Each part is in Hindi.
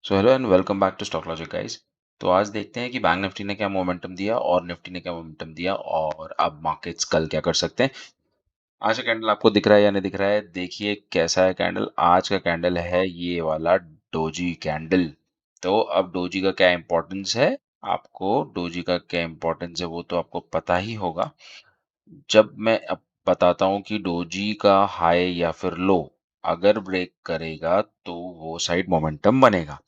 So hello and welcome back to Stock Logic guys. तो आज देखते हैं कि बैंक निफ्टी ने क्या मोमेंटम दिया और निफ्टी ने क्या मोमेंटम दिया और अब मार्केट्स कल क्या कर सकते हैं। आज का कैंडल आपको दिख रहा है या नहीं दिख रहा है? देखिए कैसा है कैंडल। आज का कैंडल है ये वाला डोजी कैंडल। तो अब डोजी का क्या इंपॉर्टेंस है, आपको डोजी का क्या इंपॉर्टेंस है वो तो आपको पता ही होगा। जब मैं अब बताता हूँ कि डोजी का हाई या फिर लो अगर ब्रेक करेगा तो वो साइड मोमेंटम बनेगा।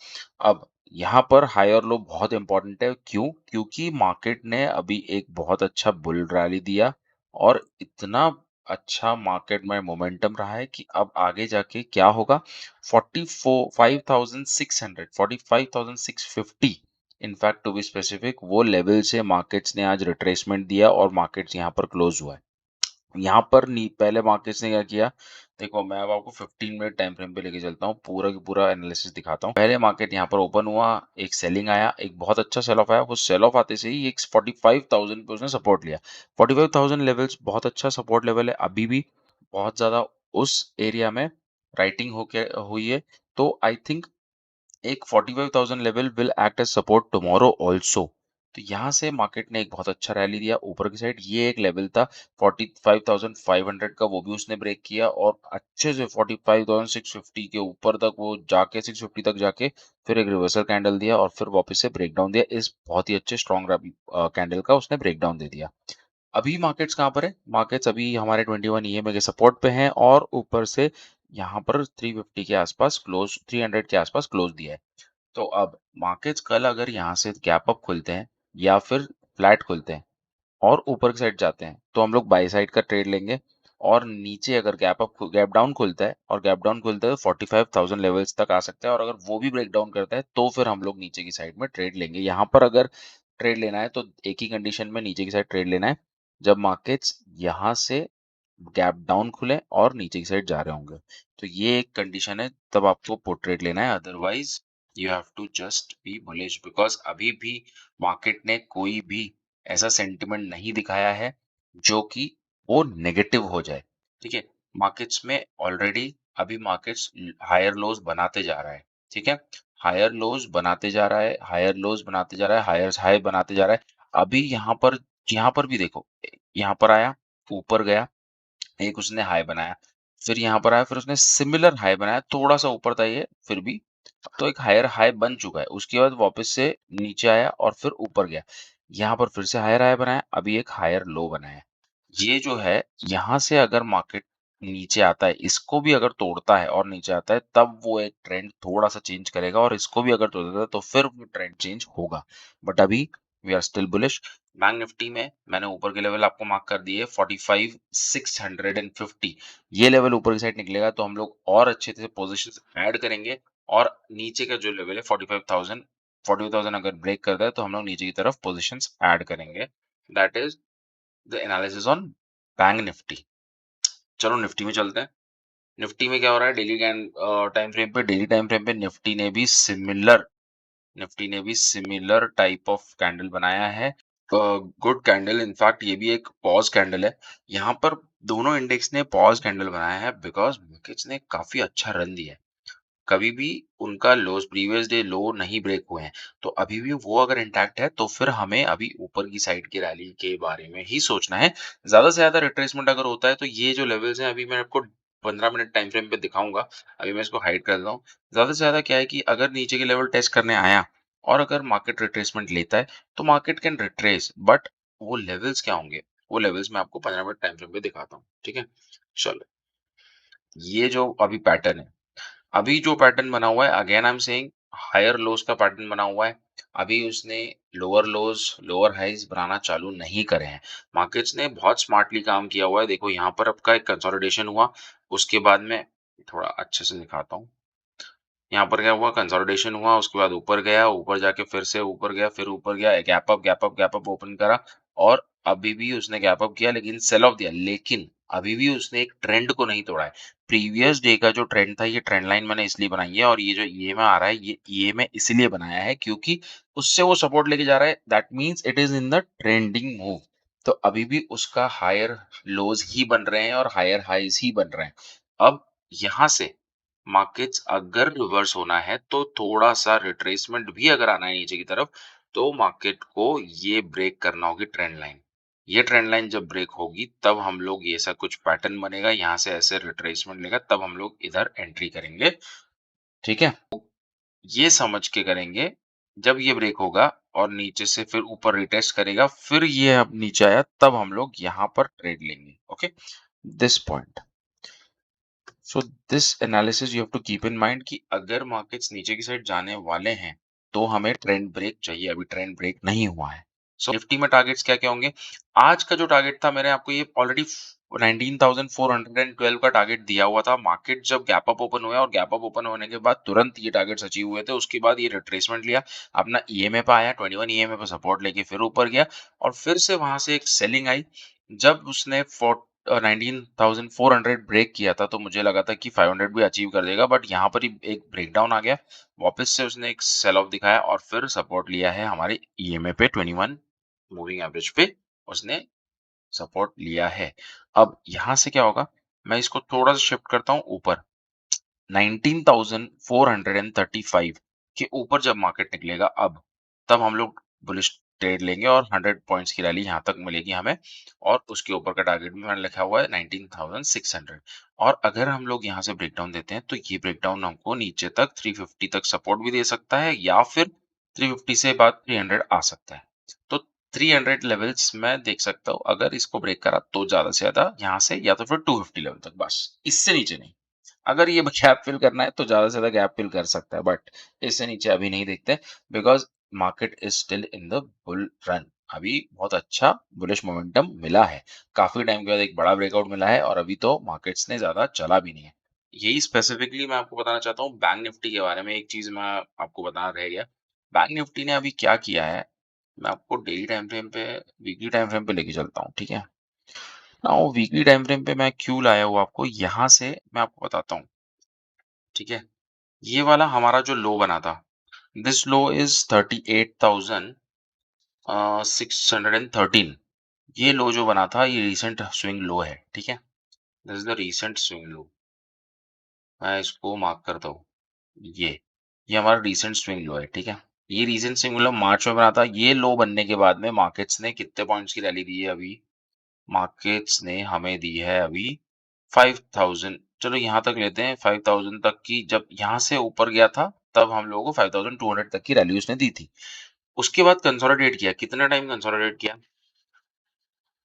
अब यहाँ पर हाई और लो बहुत इंपॉर्टेंट है। क्यों? क्योंकि मार्केट ने अभी एक बहुत अच्छा बुल रैली दिया और इतना अच्छा मार्केट में मोमेंटम रहा है कि अब आगे जाके क्या होगा। 45,600 45,650 इनफैक्ट टू बी स्पेसिफिक वो लेवल से मार्केट्स ने आज रिट्रेसमेंट दिया और मार्केट्स यहाँ पर क्लोज हुआ है। यहाँ पर पहले मार्केट्स ने क्या किया, देखो मैं अब आपको 15 मिनट टाइम फ्रेम पे लेके चलता हूँ, पूरा की पूरा एनालिसिस दिखाता हूँ। पहले मार्केट यहाँ पर ओपन हुआ, एक सेलिंग आया, एक बहुत अच्छा सेल ऑफ आया। वो सेल ऑफ आते से ही एक 45,000 पे उसने सपोर्ट लिया। 45,000 लेवल्स बहुत अच्छा सपोर्ट लेवल है। अभी भी बहुत ज्यादा उस एरिया में राइटिंग होके हुई है। तो आई थिंक एक 45,000 level will act as support tomorrow also. तो यहाँ से मार्केट ने एक बहुत अच्छा रैली दिया ऊपर की साइड। ये एक लेवल था 45,500 का, वो भी उसने ब्रेक किया और अच्छे से 45,650 के ऊपर तक वो जाके 650 तक जाके फिर एक रिवर्सल कैंडल दिया और फिर वापस से ब्रेक डाउन दिया। इस बहुत ही अच्छे स्ट्रॉन्ग कैंडल का उसने ब्रेक डाउन दे दिया। अभी मार्केट्स कहाँ पर है? मार्केट्स अभी हमारे 21 ईएमए के सपोर्ट पे हैं और ऊपर से यहाँ पर 350 के आसपास क्लोज, 300 के आसपास क्लोज दिया है। तो अब मार्केट्स कल अगर यहाँ से गैप अप खुलते हैं या फिर फ्लैट खुलते हैं और ऊपर की साइड जाते हैं तो हम लोग बाई साइड का ट्रेड लेंगे। और नीचे अगर गैप डाउन खुलता है और गैप डाउन खुलता है तो 45,000 लेवल्स तक आ सकता है और अगर वो भी ब्रेक डाउन करता है तो फिर हम लोग नीचे की साइड में ट्रेड लेंगे। यहाँ पर अगर ट्रेड लेना है तो एक ही कंडीशन में नीचे की साइड ट्रेड लेना है, जब मार्केट्स यहाँ से गैप डाउन खुले और नीचे की साइड जा रहे होंगे। तो ये एक कंडीशन है, तब आपको पुट ट्रेड लेना है। Otherwise you have to just be bullish because अभी भी मार्केट ने कोई भी ऐसा सेंटिमेंट नहीं दिखाया है जो कि वो नेगेटिव हो जाए। ठीक है, मार्केट्स में ऑलरेडी अभी मार्केट्स हायर लोज बनाते जा रहा है। ठीक है, हायर लोज बनाते जा रहा है, हायर लोज बनाते जा रहा है, हायर हाई बनाते जा रहा है। अभी यहाँ पर भी देखो, यहाँ पर आया, ऊपर गया, एक उसने हाई बनाया, फिर यहाँ पर आया, फिर उसने सिमिलर हाई बनाया, थोड़ा सा ऊपर था ये फिर भी, तो एक हायर हाई बन चुका है। उसके बाद वापस से नीचे आया और फिर ऊपर गया, यहाँ पर फिर से हायर हाई बनाया, अभी एक हायर लो बनाया। ये जो है, यहाँ से अगर मार्केट नीचे आता है, इसको भी अगर तोड़ता है और नीचे आता है, तब वो एक ट्रेंड थोड़ा सा चेंज करेगा और इसको भी अगर तोड़ देता है तो फिर वो ट्रेंड चेंज होगा। बट अभी we are still bullish. Bank Nifty में मैंने ऊपर के लेवल आपको मार्क कर दिए 45,650। ये लेवल ऊपर की साइड निकलेगा तो हम लोग और अच्छे से पोजिशन ऐड करेंगे और नीचे का जो लेवल है 45,000 अगर ब्रेक करता है तो हम लोग नीचे की तरफ पोजिशंस ऐड करेंगे। That is the analysis on bank Nifty. चलो निफ्टी में चलते हैं। निफ्टी में क्या हो रहा है? डेली टाइम फ्रेम पे निफ्टी ने भी सिमिलर टाइप ऑफ कैंडल बनाया है। गुड कैंडल, इनफैक्ट ये भी एक पॉज कैंडल है। यहाँ पर दोनों इंडेक्स ने पॉज कैंडल बनाया है बिकॉज मार्केट्स ने काफी अच्छा रन दिया है। कभी भी उनका लोज प्रीवियस डे लो नहीं ब्रेक हुए हैं, तो अभी भी वो अगर इंटैक्ट है तो फिर हमें अभी ऊपर की साइड की रैली के बारे में ही सोचना है। ज्यादा से ज्यादा रिट्रेसमेंट अगर होता है तो ये जो लेवल्स हैं, अभी मैं आपको 15 मिनट टाइम फ्रेम पे दिखाऊंगा। अभी मैं इसको हाइड कर देता हूँ। ज्यादा से ज्यादा क्या है कि अगर नीचे के लेवल टेस्ट करने आया और अगर मार्केट रिट्रेसमेंट लेता है तो मार्केट कैन रिट्रेस, बट वो लेवल्स क्या होंगे, वो लेवल्स मैं आपको 15 मिनट टाइम फ्रेम पे दिखाता हूँ। ठीक है, चलो। ये जो अभी पैटर्न है, अभी जो पैटर्न बना हुआ है, again I am saying higher lows का पैटर्न बना हुआ है। अभी उसने लोअर लोज लोअर हाइज बनाना चालू नहीं करे हैं। मार्केट्स ने बहुत स्मार्टली काम किया हुआ है। देखो यहाँ पर आपका एक कंसोलिडेशन हुआ, उसके बाद में थोड़ा अच्छे से दिखाता हूँ। यहाँ पर क्या हुआ? कंसोलिडेशन हुआ, उसके बाद ऊपर गया, ऊपर जाके फिर से ऊपर गया, फिर ऊपर गया, गैप अप ओपन करा और अभी भी उसने गैप अप किया लेकिन सेल ऑफ दिया। लेकिन अभी भी उसने एक ट्रेंड को नहीं तोड़ा है। प्रीवियस डे का जो ट्रेंड था, ये ट्रेंड लाइन मैंने इसलिए बनाई है और ये जो ईएमए आ रहा है, ये ईएमए इसलिए बनाया है क्योंकि उससे वो सपोर्ट लेके जा रहा है। That means it is in the trending move. तो अभी भी उसका हायर लोज ही बन रहे हैं और हायर हाइज ही बन रहे हैं। अब यहाँ से मार्केट्स अगर रिवर्स होना है तो थोड़ा-सा रिट्रेसमेंट भी अगर आना है नीचे की तरफ, तो मार्केट को ये ब्रेक करना होगी ट्रेंड लाइन। ये ट्रेंड लाइन जब ब्रेक होगी तब हम लोग ये ऐसा कुछ पैटर्न बनेगा, यहाँ से ऐसे रिट्रेसमेंट लेगा तब हम लोग इधर एंट्री करेंगे, ठीक है? ये समझ के करेंगे, जब ये ब्रेक होगा और नीचे से फिर ऊपर रिटेस्ट करेगा, फिर ये अब नीचे आया तब हम लोग यहाँ पर ट्रेड लेंगे, okay? This point. So this analysis you have to keep in mind कि अगर मार्केट्स नीचे की साइड जाने वाले हैं, तो हमें ट्रेंड ब्रेक चाहिए, अभी ट्रेंड ब्रेक नहीं हुआ है। सो निफ्टी में टारगेट्स क्या-क्या होंगे? आज का जो टारगेट था मैंने आपको ये ऑलरेडी 19,412 का टारगेट दिया हुआ था। मार्केट जब गैप अप ओपन हुआ और गैप अप ओपन होने के बाद तुरंत ये टारगेट्स अचीव हुए थे। उसके बाद ये रिट्रेसमेंट लिया, अपना ईएमए पे आया, 21 ईएमए पे सपोर्ट लेके फिर ऊपर गया और फिर से वहां से एक सेलिंग आई। जब उसने 19,400 ब्रेक किया था तो मुझे लगा था कि 500 भी अचीव कर देगा, बट यहाँ पर ही एक ब्रेकडाउन आ गया। वापस से उसने एक सेल ऑफ दिखाया और फिर सपोर्ट लिया है हमारे ईएमए पे 21 मूविंग एवरेज पे उसने सपोर्ट लिया है। अब यहाँ से क्या होगा, मैं इसको थोड़ा सा शिफ्ट करता हूँ ऊपर। 19,435 के ऊपर जब मार्केट निकलेगा अब, तब हम लोग बुलिश ट्रेड लेंगे और 100 पॉइंट्स की रैली यहाँ तक मिलेगी हमें और उसके ऊपर का टारगेट भी मैंने लिखा हुआ है 19,600। और अगर हम लोग यहाँ से ब्रेकडाउन देते हैं तो ये ब्रेकडाउन हमको नीचे तक 350 तक सपोर्ट भी दे सकता है या फिर 350 से बाद 300 आ सकता है। तो 300 लेवल्स मैं देख सकता हूँ, अगर इसको ब्रेक करा तो ज्यादा से ज्यादा यहाँ से या तो फिर 250 लेवल तक, बस इससे नीचे नहीं। अगर ये गैप फिल करना है तो ज़्यादा से ज़्यादा गैप फिल कर सकता है, बट इससे नीचे अभी नहीं देखते because market is still in the bull run. अभी बहुत अच्छा बुलिश मोमेंटम मिला है। काफ़ी टाइम के बाद एक बड़ा ब्रेकआउट मिला है और अभी तो मार्केट्स ने ज़्यादा चला भी नहीं है। यही स्पेसिफिकली मैं आपको बताना चाहता हूँ बैंक निफ्टी के बारे में। एक चीज़ मैं आपको बताना रह गया। बैंक निफ्टी ने अभी क्या किया है, मैं आपको डेली टाइम फ्रेम पे, वीकली टाइम फ्रेम पे लेके चलता हूँ, ठीक है? नाउ वीकली टाइम फ्रेम पे मैं क्यों लाया हूँ आपको, यहाँ से मैं आपको बताता हूँ, ठीक है? ये वाला हमारा जो लो बना था, दिस लो इज 38,613। ये लो जो बना था ये रीसेंट स्विंग लो है, ठीक है? This is the recent swing low. मैं इसको मार्क करता हूँ। ये ये हमारा रीसेंट स्विंग लो है, ठीक है? ये रीसेंट स्विंग लो मार्च में बना था। ये लो बनने के बाद में मार्केट्स ने कितने पॉइंट्स की रैली दी है अभी? मार्केट्स ने हमें दी है अभी 5000। चलो यहाँ तक लेते हैं 5000 तक की। जब यहाँ से ऊपर गया था तब हम लोगों को 5200 तक की रैली उसने दी थी। उसके बाद कंसोलिडेट किया। कितना टाइम कंसोलिडेट किया?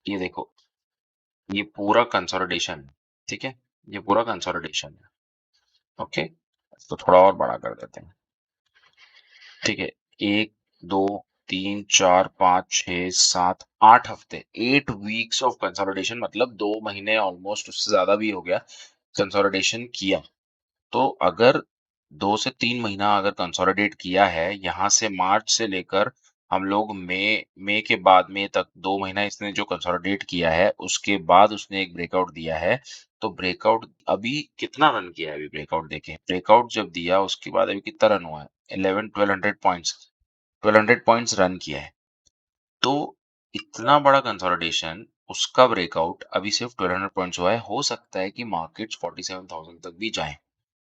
ये देखो, ये पूरा कंसोलिडेशन है, ठीक है? ये पूरा कंसोलिडेशन है, ओके? तो थोड़ा और बड़ा कर देते हैं, ठीक है? एक, दो, तीन, चार, पाँच, छह, सात, 8 हफ्ते, 8 वीक्स ऑफ कंसोलिडेशन, मतलब 2 महीने ऑलमोस्ट, उससे ज्यादा भी हो गया कंसोलिडेशन किया। तो अगर 2 से 3 महीना अगर कंसोलिडेट किया है, यहाँ से मार्च से लेकर हम लोग मई के बाद में तक 2 महीना इसने जो कंसोलिडेट किया है, उसके बाद उसने एक ब्रेकआउट दिया है। तो ब्रेकआउट अभी कितना रन किया है, अभी ब्रेकआउट देखें। ब्रेकआउट जब दिया उसके बाद अभी कितना रन हुआ है? 11-1200 पॉइंट्स, 1200 पॉइंट्स रन किया है। तो इतना बड़ा कंसोलिडेशन, उसका ब्रेकआउट अभी सिर्फ 1200 पॉइंट्स हुआ है। हो सकता है कि मार्केट्स 47,000 तक भी जाएं।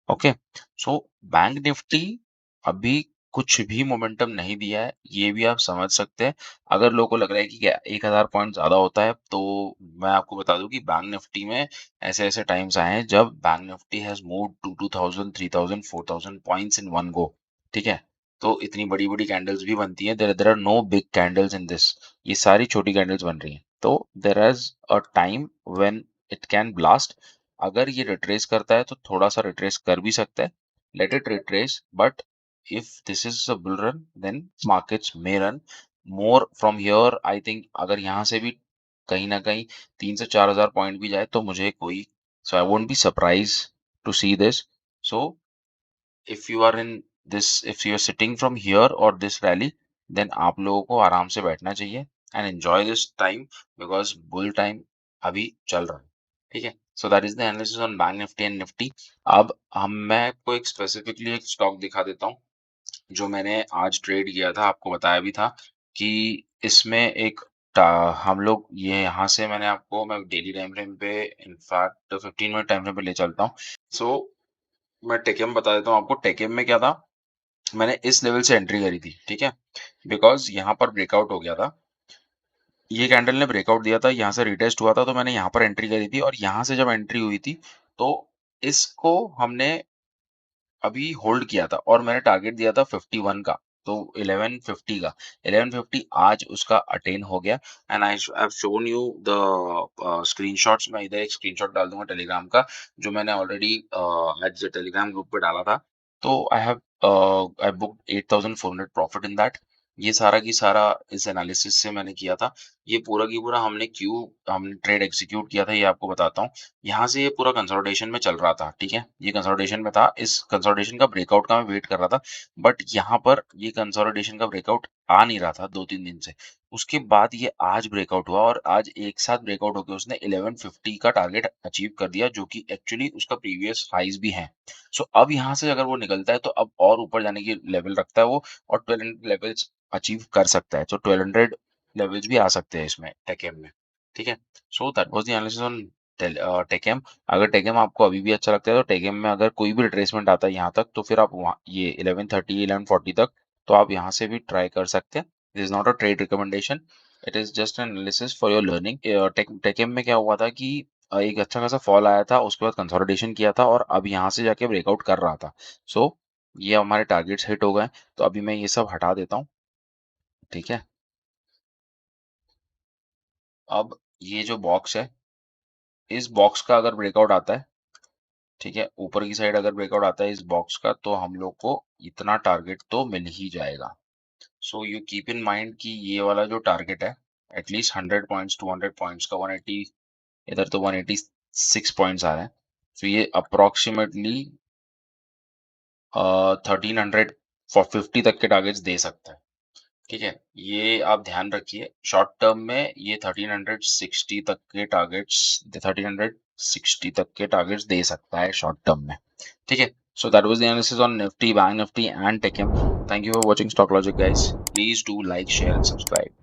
ओके, सो बैंक निफ्टी अभी कुछ भी मोमेंटम नहीं दिया है, ये भी आप समझ सकते हैं। अगर लोगों को लग रहा है कि क्या 1000 पॉइंट ज्यादा होता है, तो मैं आपको बता दूं कि बैंक निफ्टी में ऐसे ऐसे टाइम्स आए हैं जब bank Nifty has moved to 2000, 3000, 4000 points in one go, ठीक है? तो इतनी बड़ी बड़ी कैंडल्स भी बनती हैं। There there are no big candles in this. ये सारी छोटी कैंडल्स बन रही हैं। तो there is a time when it can blast. अगर ये रिट्रेस करता है तो थोड़ा सा रिट्रेस कर भी सकता है। Let it retrace, but if this is a bull run then markets may run more from here। I think अगर यहाँ से भी कहीं ना कहीं 3 से 4 हजार पॉइंट भी जाए तो मुझे कोई, so I won't be surprised to see this। so if you are in this, if you are sitting from here or this rally, then आप लोगों को आराम से बैठना चाहिए and enjoy this time because bull time अभी चल रहा है, ठीक है? So that is the analysis on bank Nifty and Nifty. अब मैं आपको एक स्पेसिफिकली एक स्टॉक दिखा देता हूँ जो मैंने आज ट्रेड किया था, आपको बताया भी था कि इसमें एक हम लोग ये यहाँ से मैंने आपको, मैं डेली टाइम फ्रेम पे इनफैक्ट 15 मिनट टाइम फ्रेम पे ले चलता हूँ। सो मैं टेकेम बता देता हूँ आपको। टेकेम में क्या था, मैंने इस लेवल से एंट्री करी थी, ठीक है, बिकॉज यहाँ पर ब्रेकआउट हो गया था, ये कैंडल ने ब्रेकआउट दिया था, यहाँ से रिटेस्ट हुआ था, तो मैंने यहाँ पर एंट्री करी थी, और यहाँ से जब एंट्री हुई थी तो इसको हमने अभी होल्ड किया था, और मैंने टारगेट दिया था 51 का, तो 1150 का, 1150 आज उसका अटेन हो गया। And I have shown you the screenshots. मैं इधर एक स्क्रीनशॉट डाल दूंगा टेलीग्राम का, जो मैंने ऑलरेडी आज टेलीग्राम ग्रुप पे डाला था। तो आई बुक्ड 8400 प्रॉफिट इन दैट। ये सारा की सारा इस एनालिसिस से मैंने किया था। ये पूरा की पूरा हमने ट्रेड एग्जीक्यूट किया था, ये आपको बताता हूँ। यहाँ से ये पूरा कंसोलिडेशन में चल रहा था, ठीक है, ये कंसोलिडेशन में था, इस कंसोलिडेशन का ब्रेकआउट का मैं वेट कर रहा था, बट यहाँ पर ये कंसोलिडेशन का ब्रेकआउट आ नहीं रहा था 2-3 दिन से। उसके बाद ये आज ब्रेकआउट हुआ, और आज एक साथ ब्रेकआउट होकर उसने 1150 का टारगेट अचीव कर दिया, जो कि एक्चुअली उसका प्रीवियस हाइज भी है। सो अब यहाँ से अगर वो निकलता है तो अब और ऊपर जाने की लेवल रखता है वो, और 1200 लेवल्स अचीव कर सकता है, तो 1200 लेवल्स भी आ सकते हैं इसमें टेकेम में, ठीक है। So that was the analysis on TechM. अगर टेकेम आपको अभी भी अच्छा लगता है, तो टेकेम में अगर कोई भी रिट्रेसमेंट आता है यहाँ तक, तो फिर आप वहाँ ये 1130 1140 तक, तो आप यहाँ से भी ट्राई कर सकते हैं। This is not a trade recommendation, it is just an analysis for your learning. TechM में क्या हुआ था कि एक अच्छा खासा फॉल आया था, उसके बाद कंसोलिडेशन किया था, और अब यहाँ से जाके ब्रेकआउट कर रहा था। सो ये हमारे टारगेट्स हिट हो गए, तो अभी मैं ये सब हटा देता हूँ, ठीक है। अब ये जो बॉक्स है, इस बॉक्स का अगर ब्रेकआउट आता है, ठीक है, ऊपर की साइड अगर ब्रेकआउट आता है इस बॉक्स का, तो हम लोग को इतना टारगेट तो मिल ही जाएगा। So you keep in mind कि ये वाला जो टारगेट है, एटलीस्ट 100 पॉइंट्स 200 पॉइंट्स का, 180, इधर तो 186 पॉइंट्स आ रहे हैं, तो ये अप्रोक्सीमेटली 1350 तक के टारगेट्स दे सकता है, ठीक है। ये आप ध्यान रखिए, शॉर्ट टर्म में ये 1360 तक के टारगेट्स, 1360 तक के टारगेट्स दे सकता है शॉर्ट टर्म में, ठीक है। So that was the analysis on Nifty, bank Nifty and Tekam. Thank you for watching stock Logic guys, please do like share and subscribe.